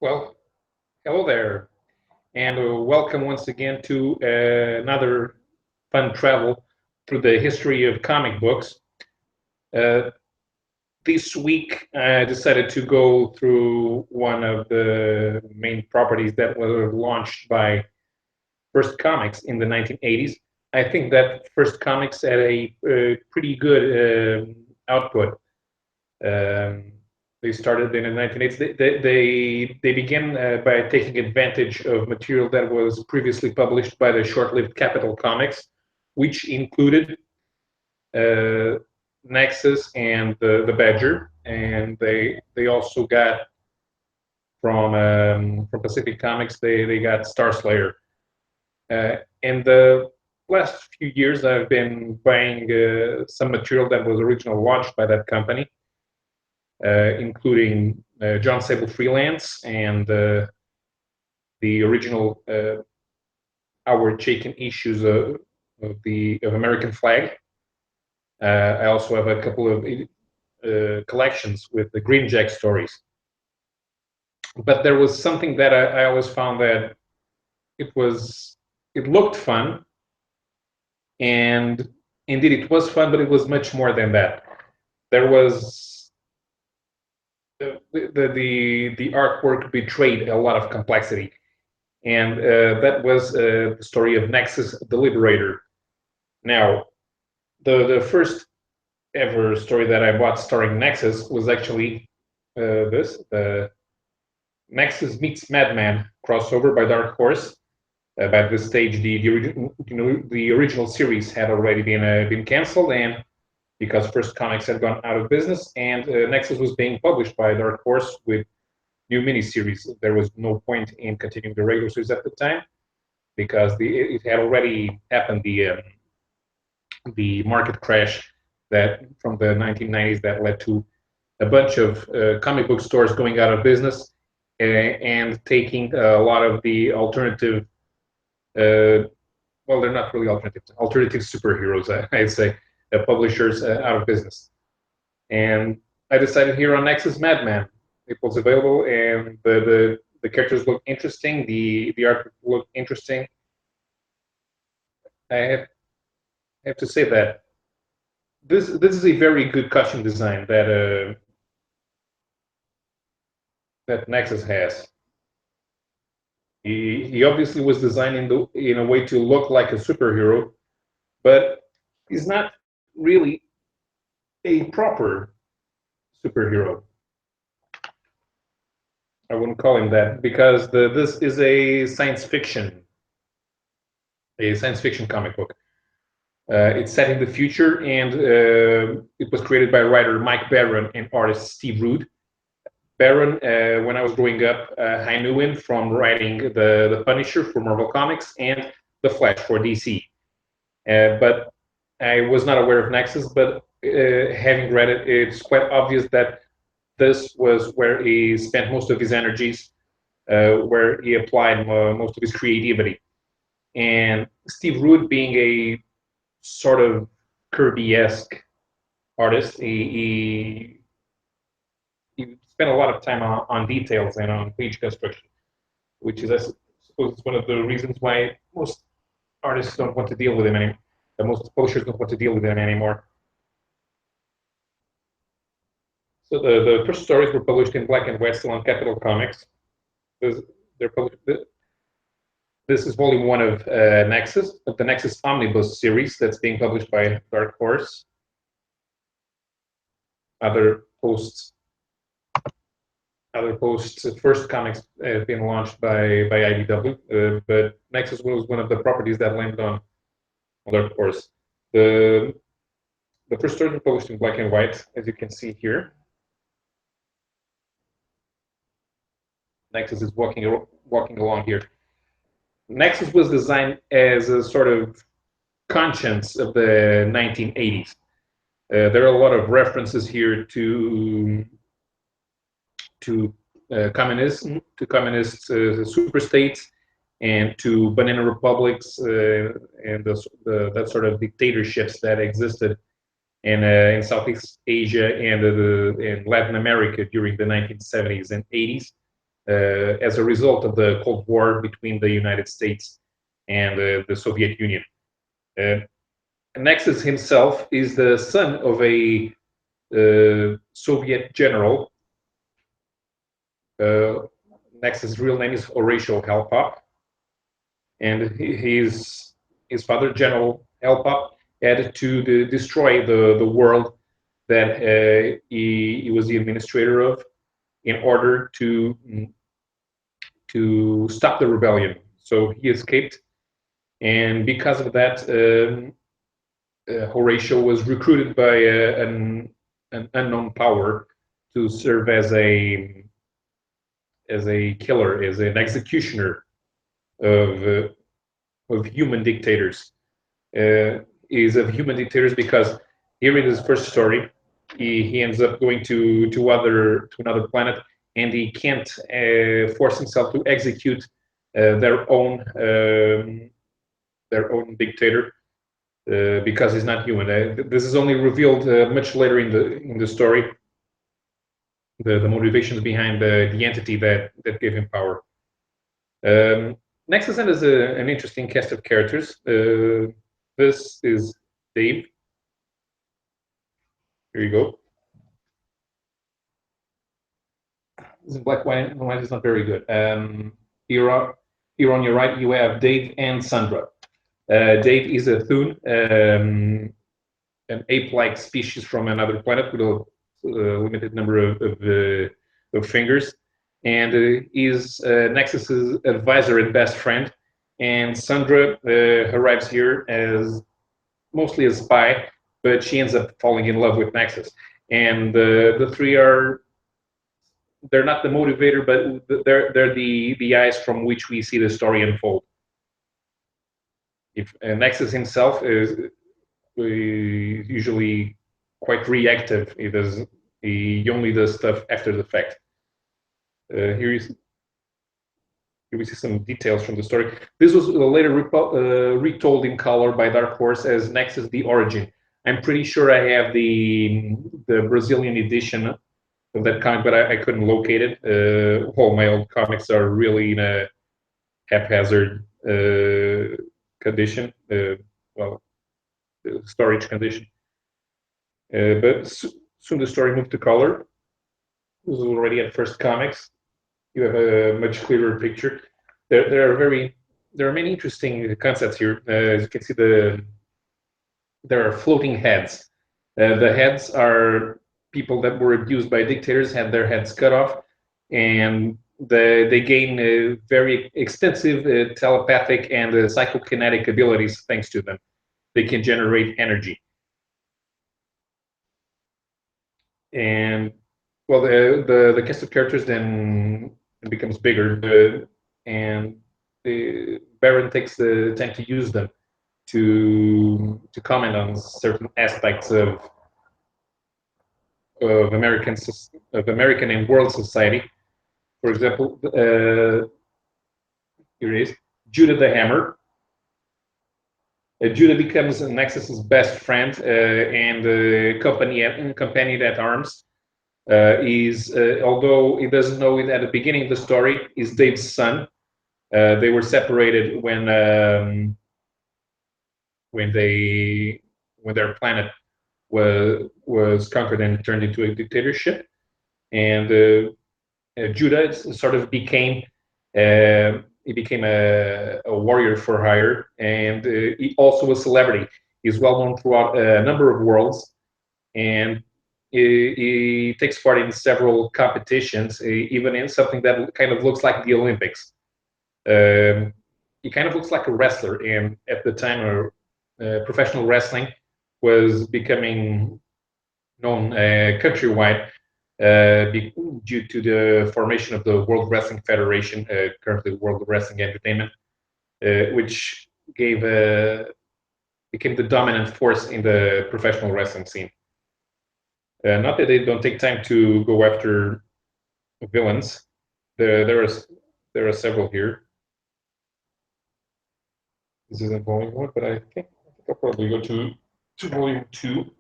Well, hello there, and welcome once again to another fun travel through the history of comic books. Uh, this week, I decided to go through one of the main properties that was launched by First Comics in the 1980s. I think that First Comics had a pretty good output. Um, they started in the 1980s. They began by taking advantage of material that was previously published by the short-lived Capital Comics, which included uh, Nexus and the Badger, and they also got from Pacific Comics. They got Star Slayer. In the last few years, I've been buying some material that was originally launched by that company, including John Sable Freelance and the original Howard Chaykin issues of American Flag. I also have a couple of collections with the Green Jack stories. But there was something that I always found that it looked fun, and indeed it was fun, but it was much more than that. There was the artwork betrayed a lot of complexity, and that was the story of Nexus the Liberator. Now, the first ever story that I bought starring Nexus was actually this the Nexus meets Madman crossover by Dark Horse. By this stage, the original series had already been canceled, and because First Comics had gone out of business, and Nexus was being published by Dark Horse with new miniseries. There was no point in continuing the regular series at the time because it had already happened the market crash that from the 1990s that led to a bunch of comic book stores going out of business and taking a lot of the alternative well, they're not really alternative superheroes, I'd say, publishers out of business. And I decided here on Nexus Madman. It was available, and the characters look interesting. The art looked interesting. I have to say that this is a very good costume design that Nexus has. He obviously was designed in a way to look like a superhero, but he's not really a proper superhero. I wouldn't call him that because this is a science fiction comic book. It's set in the future, and it was created by writer Mike Baron and artist Steve Rude. Baron, when I was growing up, I knew him from writing the Punisher for Marvel Comics and the Flash for DC. But I was not aware of Nexus, but having read it, it's quite obvious that this was where he spent most of his energies, where he applied most of his creativity. And Steve Rude, being a sort of Kirby-esque artist, he spent a lot of time on details and on page construction, which is, I suppose, one of the reasons why most artists don't want to deal with him anymore. Most publishers don't want to deal with him anymore. So the first stories were published in black and white, still on Capital Comics. They're published. This is volume one of Nexus, of the Nexus Omnibus series that's being published by Dark Horse. Other posts. First Comics have been launched by IDW, but Nexus was one of the properties that landed on Dark Horse. The first stories were published in black and white, as you can see here. Nexus is walking along here. Nexus was designed as a sort of conscience of the 1980s. There are a lot of references here to communist super states and to banana republics and that sort of dictatorships that existed in Southeast Asia and in Latin America during the 1970s and 80s. as a result of the Cold War between the United States and the Soviet Union. Nexus himself is the son of a Soviet general. Nexus' real name is Horatio Halpop, and his father, General Halpop, had to destroy the world that he was the administrator of in order to stop the rebellion. So he escaped, and because of that, Horatio was recruited by an unknown power to serve as a killer, as an executioner of human dictators. Is of human dictators because here in his first story, he ends up going to another planet, and he can't force himself to execute their own dictator because he's not human. This is only revealed much later in the story. The motivations behind the entity that gave him power. Nexus has an interesting cast of characters. This is Dave. Here you go. This is black white and white is not very good. Here on your right, you have Dave and Sandra. Dave is a Thun, an ape-like species from another planet with a limited number of fingers, and is Nexus's advisor and best friend. And Sandra arrives here as mostly a spy, but she ends up falling in love with Nexus. And the three they're not the motivator, but they're the eyes from which we see the story unfold. If Nexus himself is usually quite reactive, he only does stuff after the fact. Here we see some details from the story. This was later retold in color by Dark Horse as Nexus: The Origin. I'm pretty sure I have the Brazilian edition of that comic, but I couldn't locate it. All my old comics are really in a haphazard condition, storage condition. But soon the story moved to color. This was already at First Comics. You have a much clearer picture. There are many interesting concepts here. As you can see, there are floating heads. The heads are people that were abused by dictators, had their heads cut off, and they gain very extensive telepathic and psychokinetic abilities thanks to them. They can generate energy. And well, the cast of characters then becomes bigger, and the Baron takes the time to use them to comment on certain aspects of American and world society. For example, here it is, Judah the Hammer. Judah becomes Nexus's best friend and companion at arms. Although he doesn't know it at the beginning of the story, is Dave's son. They were separated when their planet was conquered and turned into a dictatorship, and Judah sort of became a warrior for hire, and he also a celebrity. He's well known throughout a number of worlds, and he takes part in several competitions, even in something that kind of looks like the Olympics. He kind of looks like a wrestler, and at the time, professional wrestling was becoming known countrywide due to the formation of the World Wrestling Federation, currently World Wrestling Entertainment, which became the dominant force in the professional wrestling scene. Not that they don't take time to go after villains. There are several here. This isn't volume 1, but I think I'll probably go to volume 2.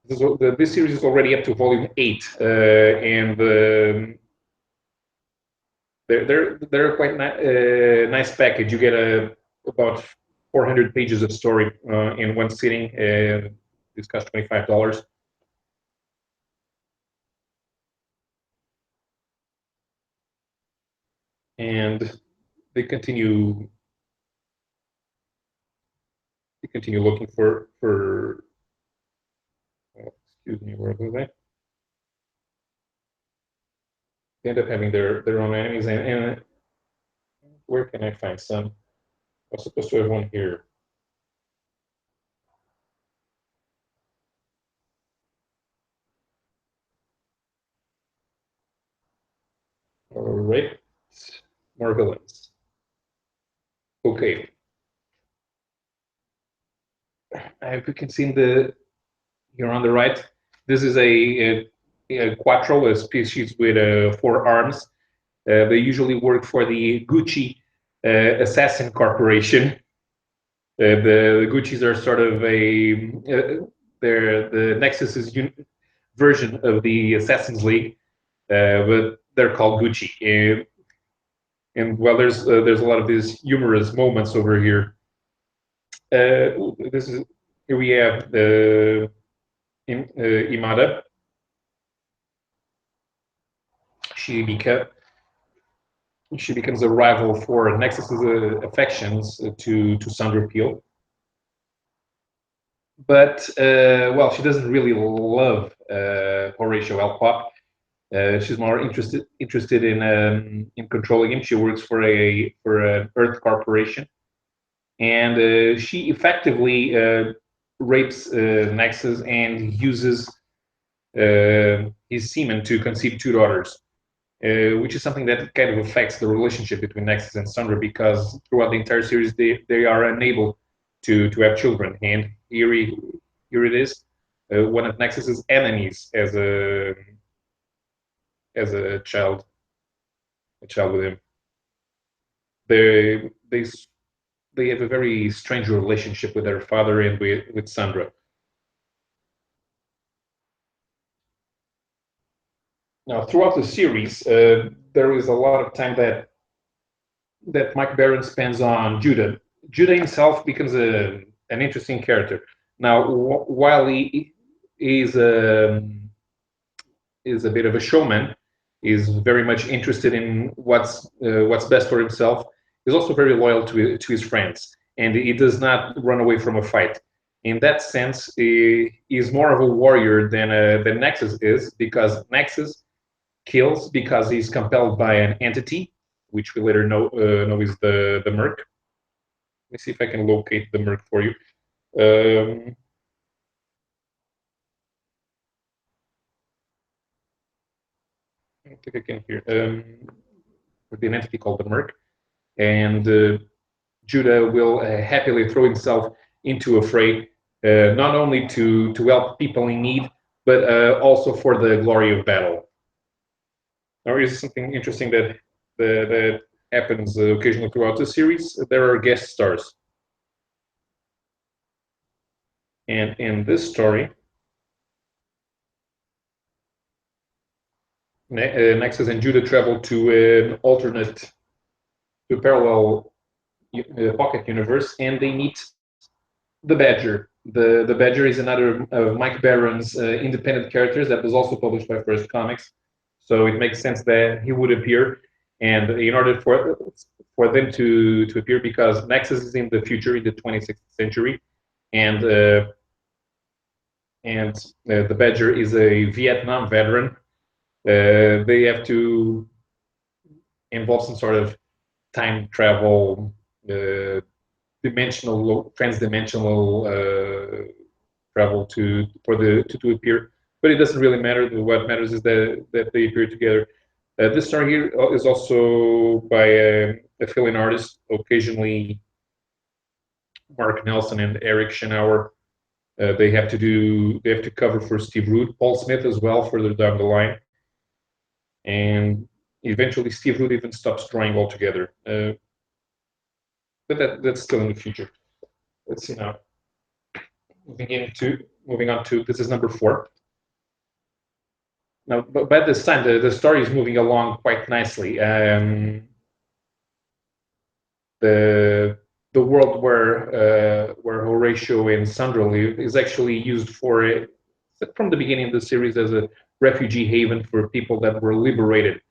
this series is already up to volume 8, and they're quite nice package. You get about 400 pages of story in one sitting. This costs $25. And they continue looking for excuse me, where was I? They end up having their own enemies, and where can I find some? I was supposed to have one here. All right, more villains. Okay, if you can see in the here on the right, this is a quattro, a species with 4 arms. They usually work for the Gucci assassin corporation. The Gucci's are sort of they're the Nexus's version of the Assassin's League, but they're called Gucci. And well, there's a lot of these humorous moments over here. This is here we have the Imada. She becomes a rival for Nexus's affections to Sandra Peel. But well, she doesn't really love Horatio Alcock. She's more interested in controlling him. She works for an Earth corporation, and she effectively rapes Nexus and uses his semen to conceive 2 daughters, which is something that kind of affects the relationship between Nexus and Sandra, because throughout the entire series they are unable to have children. And here it is, one of Nexus's enemies as a child with him. They have a very strange relationship with their father and with Sandra. Now, throughout the series, there is a lot of time that Mike Baron spends on Judah. Judah himself becomes an interesting character. Now, while he is a bit of a showman, is very much interested in what's best for himself. He's also very loyal to his friends, and he does not run away from a fight. In that sense, he is more of a warrior than Nexus is, because Nexus kills because he's compelled by an entity, which we later know is the Merc. Let me see if I can locate the Merc for you. I think I can hear. With an entity called the Merc, and Judah will happily throw himself into a fray, not only to help people in need, but also for the glory of battle. Now, here's something interesting that happens occasionally throughout the series. There are guest stars, and in this story, Nexus and Judah travel to an alternate, to a parallel pocket universe, and they meet the Badger. The Badger is another of Mike Baron's independent characters that was also published by First Comics, so it makes sense that he would appear. And in order for them to appear, because Nexus is in the future, in the 26th century, and the Badger is a Vietnam veteran, they have to involve some sort of time travel, transdimensional travel to appear, but it doesn't really matter. What matters is that they appear together. This story here is also by a fill-in artist, occasionally Mark Nelson and Eric Schenauer. They have to cover for Steve Root, Paul Smith as well further down the line, and eventually Steve Root even stops drawing altogether. But that's still in the future. Let's see now. Moving moving on to, this is number 4. Now, by this time, the story is moving along quite nicely. The world where Horatio and Sandra live is actually used for from the beginning of the series as a refugee haven for people that were liberated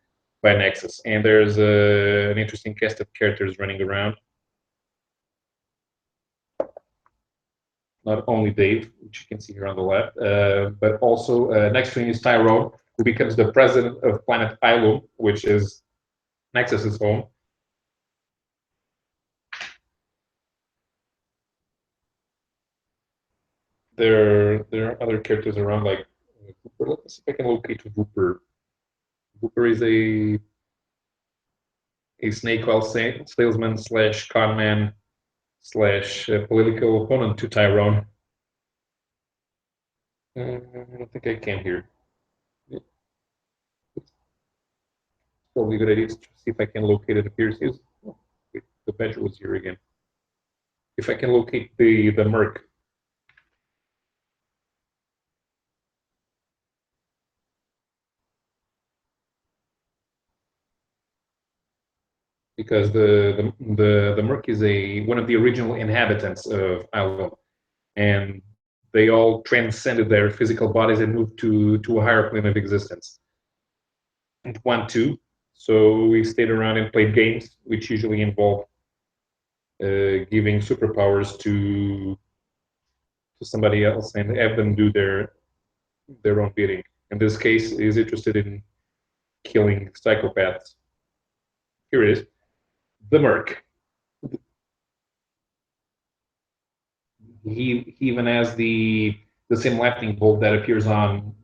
by Nexus. And there's an interesting cast of characters running around. Not only Dave, which you can see here on the left, but also next to him is Tyrone, who becomes the president of planet Ilum, which is Nexus's home. There are other characters around, like Whooper. Let me see if I can locate Whooper. Whooper is a snake oil salesman slash conman slash political opponent to Tyrone. I don't think I can here. It's probably a good idea to see if I can locate it. Appears is the badger was here again. If I can locate the merc. Because the merc is one of the original inhabitants of Ilum, and they all transcended their physical bodies and moved to a higher plane of existence. And want to, so we stayed around and played games, which usually involve giving superpowers to somebody else and have them do their own bidding. In this case, is interested in killing psychopaths. Here it is, the merc. He even has the same lightning bolt that appears on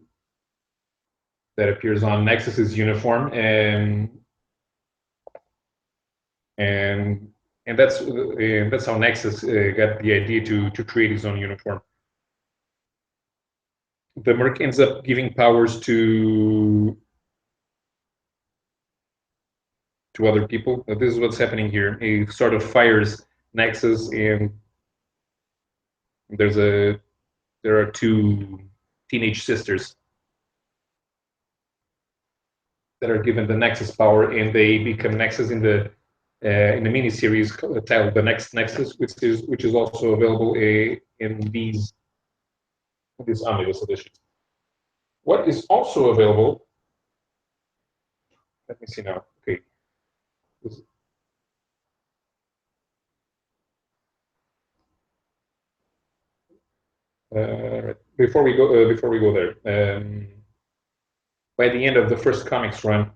Nexus's uniform, and that's how Nexus got the idea to create his own uniform. The merc ends up giving powers to other people. This is what's happening here. He sort of fires Nexus, and there are 2 teenage sisters that are given the Nexus power, and they become Nexus in the miniseries titled "The Next Nexus," which is also available in these Omnibus editions. What is also available? Let me see now. Okay. Before we go there, by the end of the first comics run,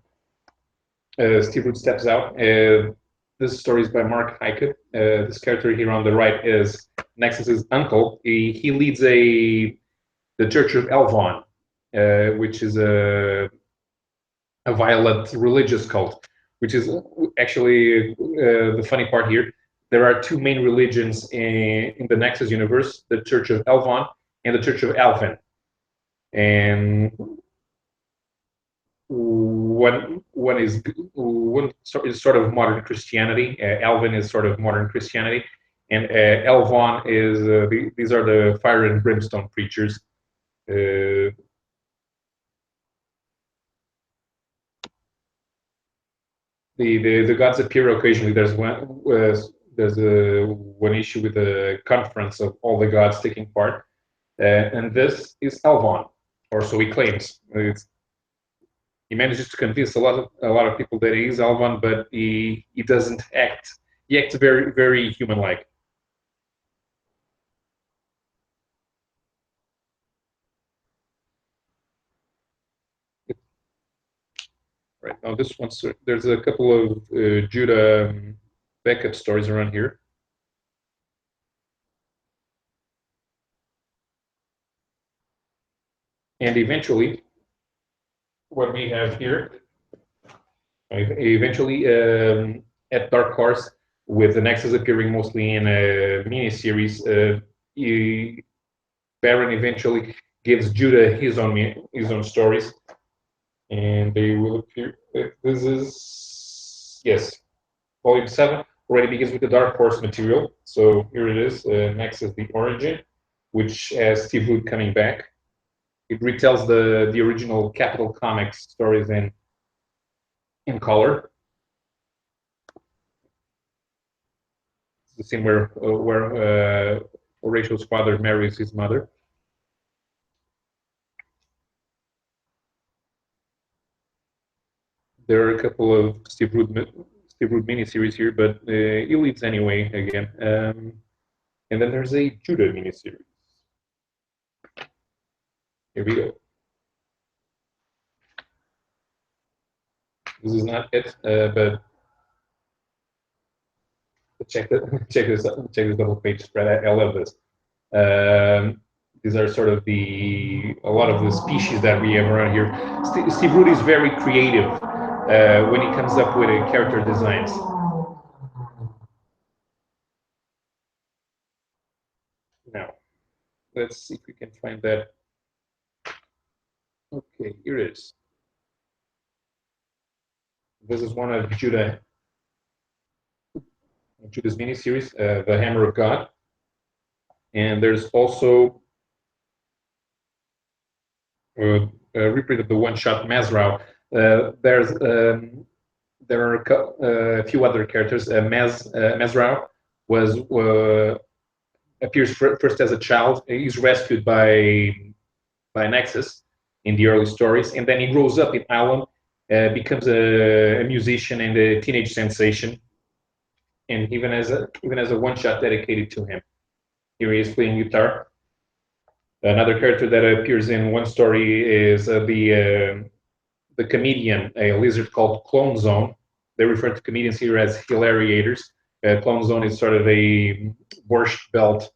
Steve Root steps out. This story is by Mark Heike. This character here on the right is Nexus's uncle. He leads the Church of Elvon, which is a violent religious cult. Which is actually the funny part here. There are 2 main religions in the Nexus universe: the Church of Elvon and the Church of Alvin. And one is sort of modern Christianity. Alvin is sort of modern Christianity, and Elvon is these are the fire and brimstone preachers. The gods appear occasionally. There's one issue with a conference of all the gods taking part, and this is Elvon, or so he claims. He manages to convince a lot of people that he is Elvon, but he doesn't act. He acts very, very human-like. Right now, this one's there's a couple of Judah backup stories around here. And eventually, what we have here, at Dark Horse, with the Nexus appearing mostly in a mini-series, Baron eventually gives Judah his own stories, and they will appear. This is, yes, Volume 7 already begins with the Dark Horse material. So here it is, Nexus: The Origin. which has Steve Wood coming back. It retells the original Capital Comics stories in color. It's the scene where Horatio's father marries his mother. There are a couple of Steve Wood miniseries here, but he leaves anyway again. And then there's a Judah miniseries. Here we go. This is not it, but check this double page spread. I love this. These are sort of a lot of the species that we have around here. Steve Rude is very creative when he comes up with character designs. Now, let's see if we can find that. Okay, here it is. This is one of Judah's miniseries, The Hammer of God. And there's also a reprint of the one-shot Mazrau. There are a few other characters. Mazrau appears first as a child. He's rescued by Nexus in the early stories, and then he grows up in Ireland, becomes a musician and a teenage sensation, and even as a one-shot dedicated to him. Here he is playing guitar. Another character that appears in one story is the comedian, a lizard called Clone Zone. They refer to comedians here as hilariators. Clone Zone is sort of a borscht belt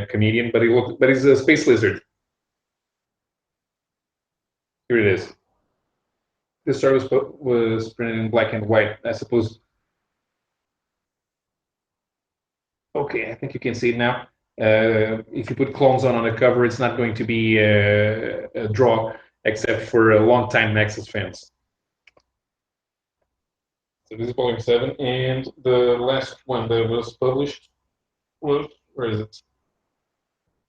comedian, but he's a space lizard. Here it is. This story was printed in black and white, I suppose. Okay, I think you can see it now. If you put Clone Zone on the cover, it's not going to be a draw, except for a long-time Nexus fans. So this is volume 7, and the last one that was published was, where is it?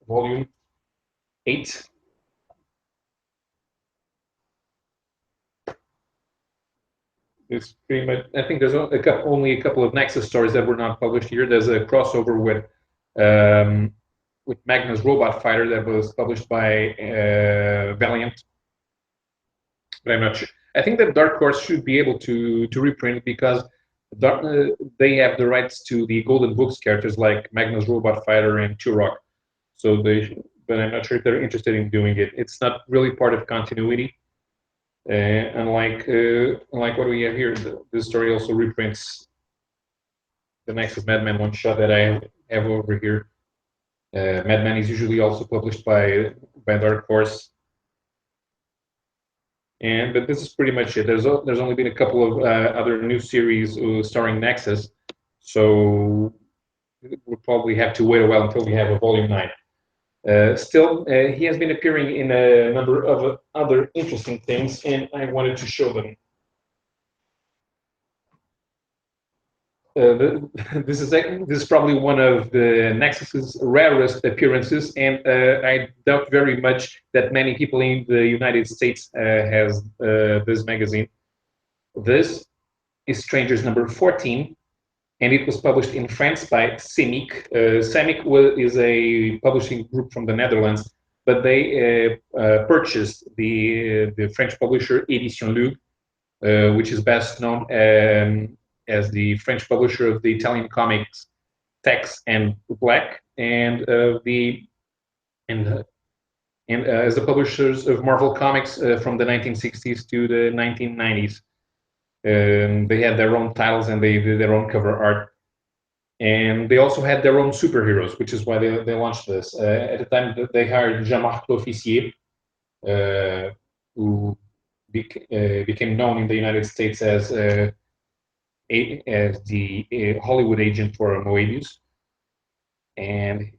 Volume 8. It's pretty much, I think there's only a couple of Nexus stories that were not published here. There's a crossover with Magnus Robot Fighter that was published by Valiant, but I'm not sure. I think that Dark Horse should be able to reprint it because they have the rights to the Golden Books characters like Magnus Robot Fighter and Turok. So but I'm not sure if they're interested in doing it. It's not really part of continuity. Unlike what we have here, this story also reprints the Nexus Madman one-shot that I have over here. Madman is usually also published by Dark Horse. But this is pretty much it. There's only been a couple of other new series starring Nexus, so we'll probably have to wait a while until we have a volume 9. Still, he has been appearing in a number of other interesting things, and I wanted to show them. This is probably one of the Nexus's rarest appearances, and I doubt very much that many people in the United States has this magazine. This is Strangers number 14, and it was published in France by Semic. Semic is a publishing group from the Netherlands, but they purchased the French publisher Édition Lug, which is best known as the French publisher of the Italian comics Tex and Black, and as the publishers of Marvel Comics from the 1960s to the 1990s. They had their own titles and they did their own cover art. And they also had their own superheroes, which is why they launched this. At the time, they hired Jean-Marc L'Officier, who became known in the United States as the Hollywood agent for Moebius. And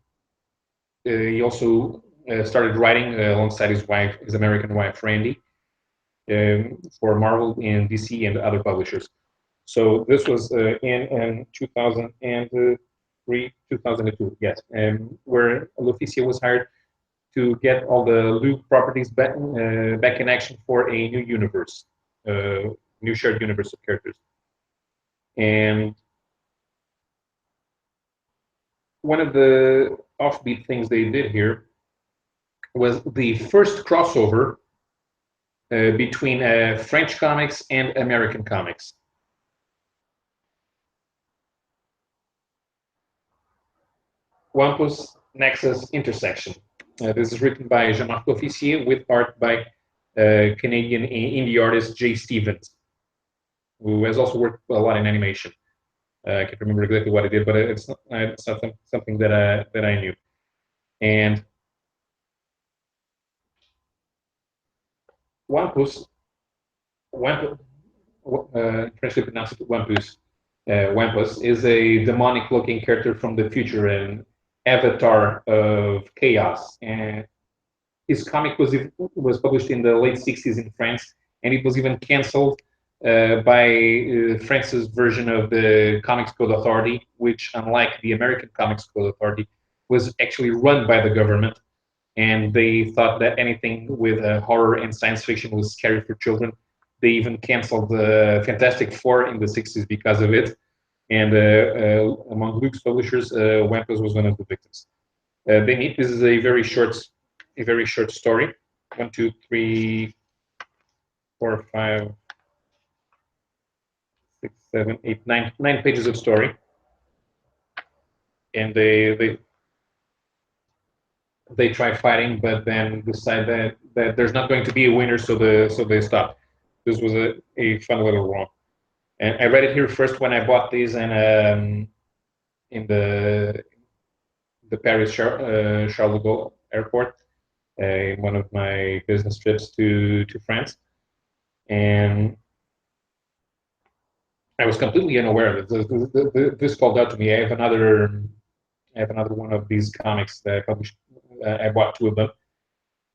he also started writing alongside his American wife, Randy, for Marvel and DC and other publishers. So this was in 2011, 2002, yes, where Luficia was hired to get all the Luke properties back in action for a new universe, new shared universe of characters. And one of the offbeat things they did here was the first crossover between French comics and American comics. Wampus Nexus Intersection. This is written by Jean-Marc Officier with art by Canadian indie artist Jay Stevens, who has also worked a lot in animation. I can't remember exactly what he did, but it's not something that I knew. And Wampus, Frenchly pronounced Wampus, Wampus is a demonic-looking character from the future, an avatar of chaos. And his comic was published in the late 60s in France, and it was even canceled by France's version of the Comics Code Authority, which, unlike the American Comics Code Authority, was actually run by the government. And they thought that anything with horror and science fiction was scary for children. They even canceled the Fantastic Four in the 60s because of it. And among Luke's publishers, Wampus was one of the victims. They meet. This is a very short story. 1, 2, 3, 4, 5, 6, 7, 8, 9 pages of story. And they try fighting, but then decide that there's not going to be a winner, so they stop. This was a fun little romp. And I read it here first when I bought these, and in the Paris Charles de Gaulle airport, in one of my business trips to France, and I was completely unaware of it. This called out to me. I have another one of these comics that I published. I bought 2 of them,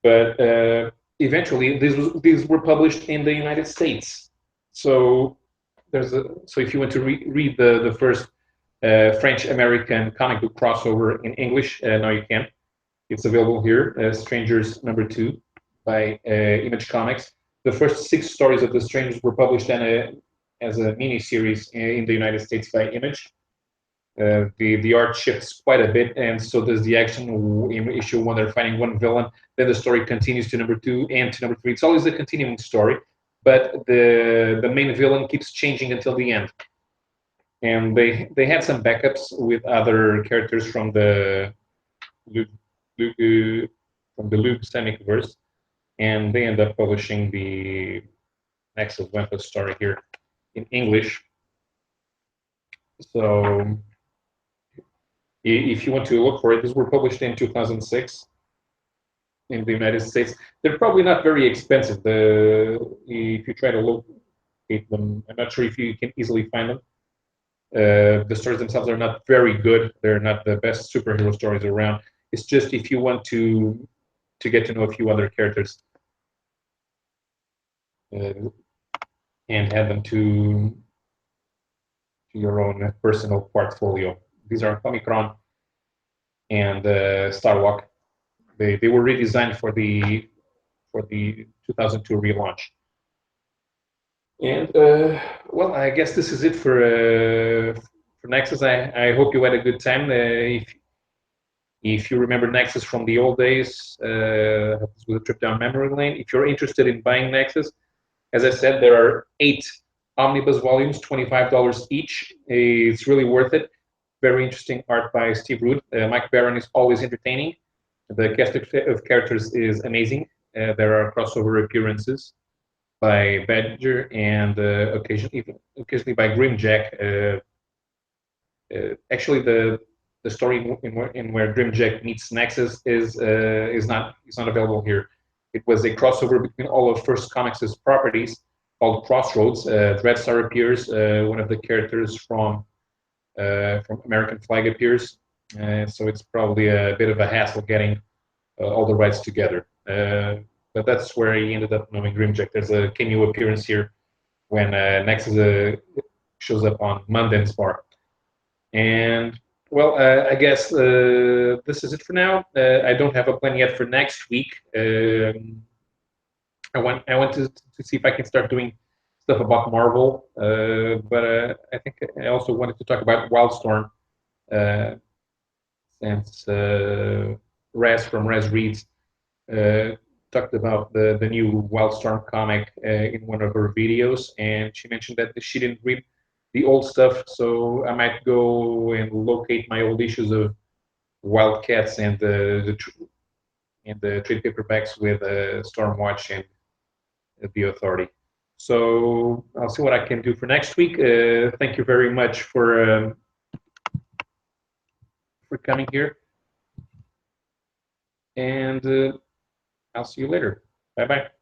but eventually these were published in the United States. So so if you want to read the first French-American comic book crossover in English, now you can. It's available here. Strangers #2 by Image Comics. The first 6 stories of the Strangers were published as a mini-series in the United States by Image. The art shifts quite a bit, and so does the action. In issue 1, they're fighting one villain. Then the story continues to #2 and to #3. It's always a continuing story, but the main villain keeps changing until the end. And they had some backups with other characters from the Luke Semic verse, and they end up publishing the Nexus Wampus story here in English. So if you want to look for it, these were published in 2006 in the United States. They're probably not very expensive. If you try to locate them, I'm not sure if you can easily find them. The stories themselves are not very good. They're not the best superhero stories around. It's just if you want to get to know a few other characters and add them to your own personal portfolio. These are Omicron and Starwalk. They were redesigned for the 2002 relaunch. And well, I guess this is it for Nexus. I hope you had a good time. If you remember Nexus from the old days, this was a trip down memory lane. If you're interested in buying Nexus, as I said, there are 8 Omnibus volumes, $25 each. It's really worth it. Very interesting art by Steve Root. Mike Barron is always entertaining. The cast of characters is amazing. There are crossover appearances by Badger and occasionally by Grimjack. Actually, the story in where Grimjack meets Nexus is not available here. It was a crossover between all of First Comics' properties called Crossroads. Dreadstar appears. One of the characters from American Flag appears. So it's probably a bit of a hassle getting all the rights together. But that's where he ended up knowing Grimjack. There's a cameo appearance here when Nexus shows up on Mundan's bar. And Well, I guess this is it for now. I don't have a plan yet for next week. I want to see if I can start doing stuff about Marvel, but I think I also wanted to talk about Wildstorm, uh, since Raz from Raz Reads talked about the new Wildstorm comic in one of her videos, and she mentioned that she didn't read the old stuff, so I might go and locate my old issues of Wildcats and the trade paperbacks with Stormwatch and the Authority. So I'll see what I can do for next week. Thank you very much for coming here, and I'll see you later. Bye bye.